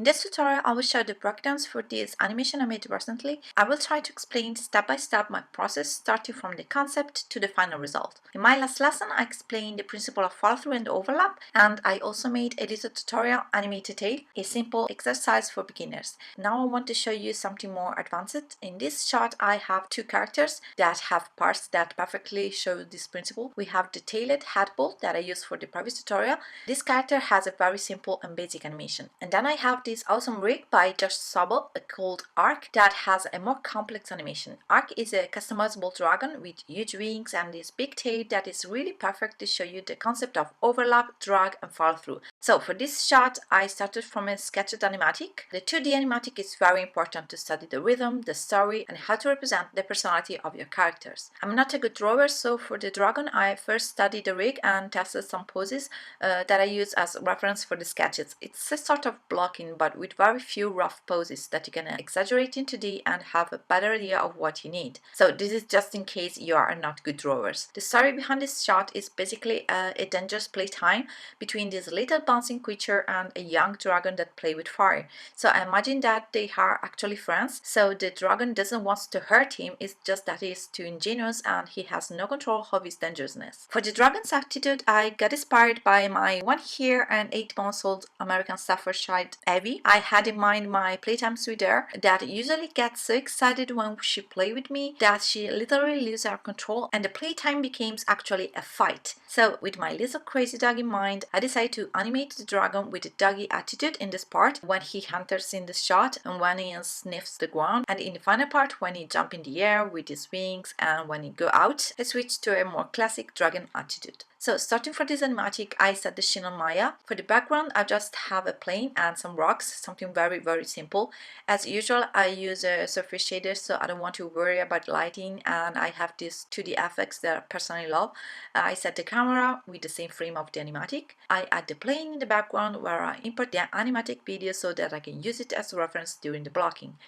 In this tutorial, I will show the breakdowns for this animation I made recently. I will try to explain step by step my process starting from the concept to the final result. In my last lesson, I explained the principle of follow-through and overlap, and I also made a little tutorial animated tail, a simple exercise for beginners. Now I want to show you something more advanced. In this shot, I have two characters that have parts that perfectly show this principle. We have the tailed head ball that I used for the previous tutorial. This character has a very simple and basic animation. And then I have this awesome rig by Josh Sobel called Arc that has a more complex animation. Arc is a customizable dragon with huge wings and this big tail that is really perfect to show you the concept of overlap, drag and follow through. So for this shot, I started from a sketched animatic. The 2D animatic is very important to study the rhythm, the story and how to represent the personality of your characters. I'm not a good drawer, so for the dragon I first studied the rig and tested some poses that I use as reference for the sketches. It's a sort of blocking but with very few rough poses that you can exaggerate in 2D and have a better idea of what you need. So this is just in case you are not good drawers. The story behind this shot is basically a dangerous playtime between this little bouncing creature and a young dragon that play with fire. So I imagine that they are actually friends, so the dragon doesn't want to hurt him, it's just that he is too ingenious and he has no control of his dangerousness. For the dragon's attitude, I got inspired by my 1 year and 8 months old American Staffordshire Evie. I had in mind my playtime sweetheart that usually gets so excited when she play with me that she literally loses her control and the playtime becomes actually a fight. So with my little crazy dog in mind, I decided to animate the dragon with a doggy attitude in this part when he enters in the shot and when he sniffs the ground, and in the final part when he jumps in the air with his wings and when he go out, I switched to a more classic dragon attitude. So starting for this animatic, I set the scene on Maya. For the background, I just have a plane and some rocks, something very simple. As usual, I use a surface shader, so I don't want to worry about lighting, and I have these 2D effects that I personally love. I set the camera with the same frame of the animatic. I add the plane in the background where I import the animatic video so that I can use it as a reference during the blocking.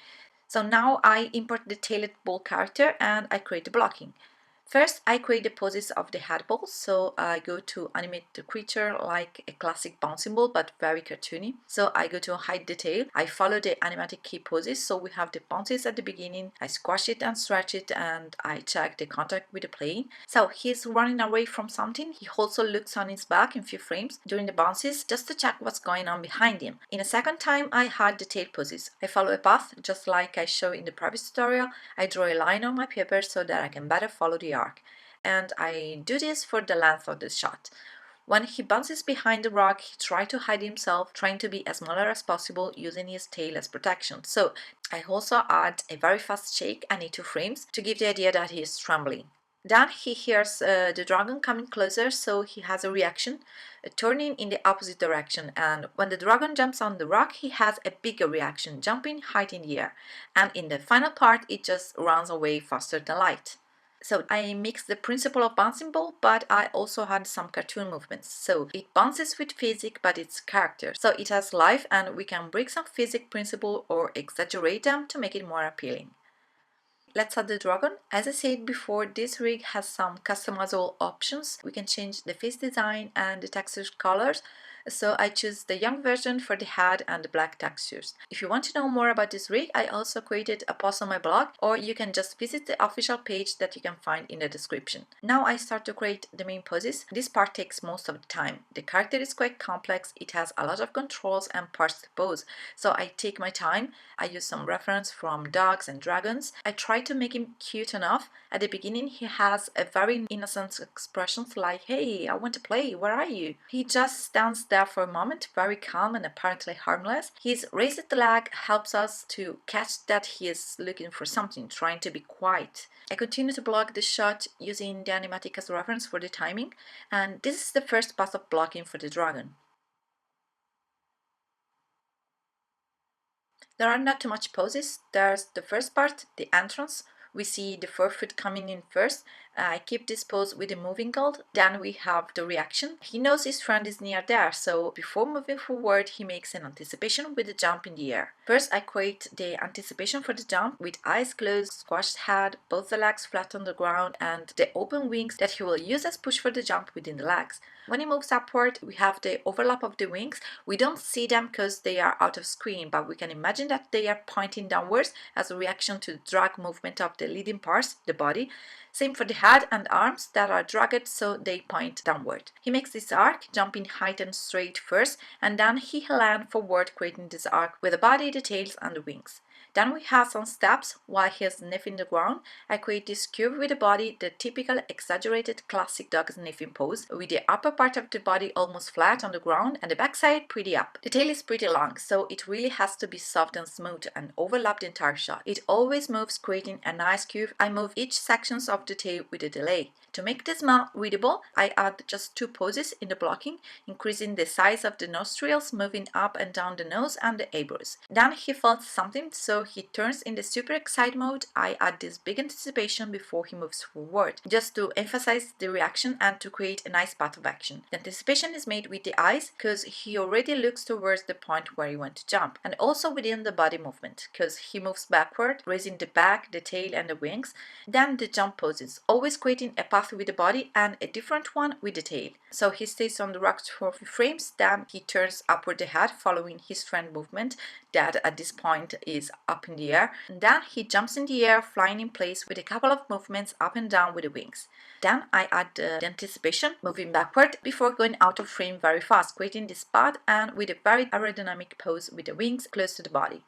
So now I import the tailed ball character and I create the blocking. First, I create the poses of the head ball, so I go to animate the creature like a classic bouncing ball but very cartoony. So I go to hide the tail, I follow the animatic key poses, so we have the bounces at the beginning, I squash it and stretch it and I check the contact with the plane. So he's running away from something, he also looks on his back in few frames during the bounces just to check what's going on behind him. In a second time, I hide the tail poses. I follow a path just like I showed in the previous tutorial. I draw a line on my paper so that I can better follow the arc. And I do this for the length of the shot. When he bounces behind the rock, he tries to hide himself, trying to be as smaller as possible using his tail as protection. So I also add a very fast shake and 2 frames to give the idea that he is trembling. Then he hears the dragon coming closer, so he has a reaction, turning in the opposite direction, and when the dragon jumps on the rock, he has a bigger reaction, jumping high in the air, and in the final part it just runs away faster than light. So I mixed the principle of bouncing ball, but I also had some cartoon movements. So it bounces with physics, but it's character. So it has life and we can break some physics principle or exaggerate them to make it more appealing. Let's add the dragon. As I said before, this rig has some customizable options. We can change the face design and the texture colors. So I choose the young version for the head and the black textures. If you want to know more about this rig, I also created a post on my blog, or you can just visit the official page that you can find in the description. Now I start to create the main poses. This part takes most of the time. The character is quite complex, it has a lot of controls and parts to pose. So I take my time, I use some reference from dogs and dragons. I try to make him cute enough. At the beginning he has a very innocent expressions like, "Hey, I want to play, where are you?" He just stands there for a moment, very calm and apparently harmless. His raised leg helps us to catch that he is looking for something, trying to be quiet. I continue to block the shot using the animatic as a reference for the timing, and this is the first pass of blocking for the dragon. There are not too much poses. There's the first part, the entrance. We see the forefoot coming in first. I keep this pose with a moving gold. Then we have the reaction. He knows his friend is near there, so before moving forward, he makes an anticipation with a jump in the air. First, I create the anticipation for the jump with eyes closed, squashed head, both the legs flat on the ground, and the open wings that he will use as push for the jump within the legs. When he moves upward, we have the overlap of the wings. We don't see them because they are out of screen, but we can imagine that they are pointing downwards as a reaction to the drag movement of the leading parts, the body. Same for the head and arms that are dragged, so they point downward. He makes this arc, jumping height and straight first, and then he lands forward, creating this arc with the body, the tails, and the wings. Then we have some steps while he is sniffing the ground. I create this curve with the body, the typical exaggerated classic dog sniffing pose, with the upper part of the body almost flat on the ground and the backside pretty up. The tail is pretty long, so it really has to be soft and smooth and overlap the entire shot. It always moves, creating a nice curve. I move each sections of the tail with a delay. To make this more readable, I add just 2 poses in the blocking, increasing the size of the nostrils, moving up and down the nose and the eyebrows. Then he felt something, so he turns in the super excite mode. I add this big anticipation before he moves forward, just to emphasize the reaction and to create a nice path of action. The anticipation is made with the eyes, because he already looks towards the point where he went to jump, and also within the body movement, because he moves backward, raising the back, the tail, and the wings. Then the jump poses, always creating a path with the body and a different one with the tail. So he stays on the rocks for a few frames, then he turns upward the head, following his trend movement that at this point is up in the air. And then he jumps in the air, flying in place with a couple of movements up and down with the wings. Then I add the anticipation, moving backward before going out of frame very fast, creating this path and with a very aerodynamic pose with the wings close to the body.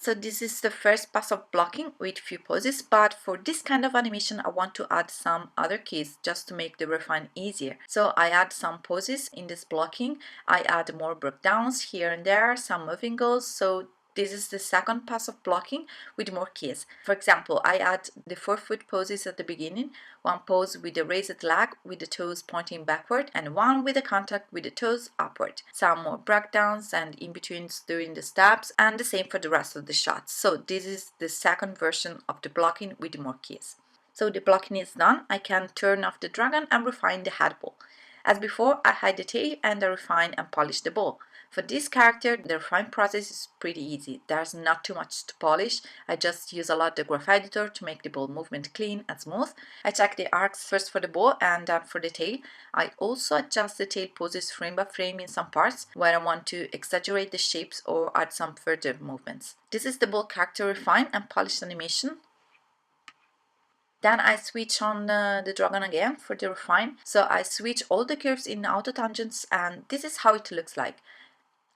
So this is the first pass of blocking with few poses, but for this kind of animation I want to add some other keys just to make the refine easier. So I add some poses in this blocking, I add more breakdowns here and there, some moving goals, so this is the second pass of blocking with more keys. For example, I add the 4-foot poses at the beginning, one pose with the raised leg with the toes pointing backward and one with the contact with the toes upward. Some more breakdowns and in-betweens during the steps, and the same for the rest of the shots. So this is the second version of the blocking with more keys. So the blocking is done, I can turn off the dragon and refine the head ball. As before, I hide the tail and I refine and polish the ball. For this character, the refine process is pretty easy. There's not too much to polish. I just use a lot the graph editor to make the ball movement clean and smooth. I check the arcs first for the ball and then for the tail. I also adjust the tail poses frame by frame in some parts where I want to exaggerate the shapes or add some further movements. This is the ball character refine and polish animation. Then I switch on the dragon again for the refine. So I switch all the curves in auto tangents, and this is how it looks like.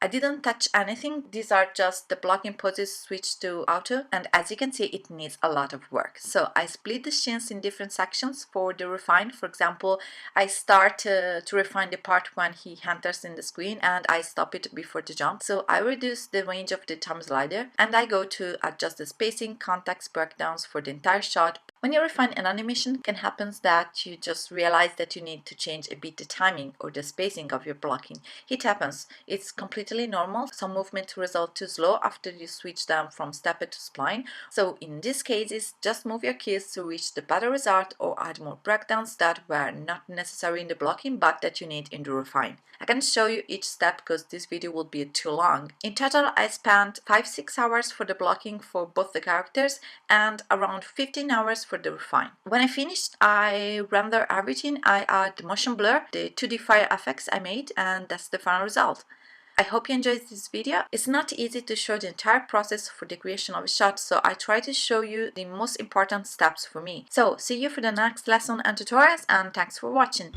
I didn't touch anything, these are just the blocking poses switched to auto, and as you can see it needs a lot of work. So I split the shins in different sections for the refine. For example, I start to refine the part when he enters in the screen and I stop it before the jump. So I reduce the range of the time slider and I go to adjust the spacing, context, breakdowns for the entire shot. When you refine an animation, it can happen that you just realize that you need to change a bit the timing or the spacing of your blocking. It happens. It's completely normal. Some movements result too slow after you switch them from stepper to spline. So in these cases, just move your keys to reach the better result or add more breakdowns that were not necessary in the blocking but that you need in the refine. I can show you each step because this video will be too long. In total, I spent 5-6 hours for the blocking for both the characters and around 15 hours for the refine. When I finished, I render everything. I add the motion blur, the 2D fire effects I made, and that's the final result. I hope you enjoyed this video. It's not easy to show the entire process for the creation of a shot, so I try to show you the most important steps for me. So see you for the next lesson and tutorials, and thanks for watching.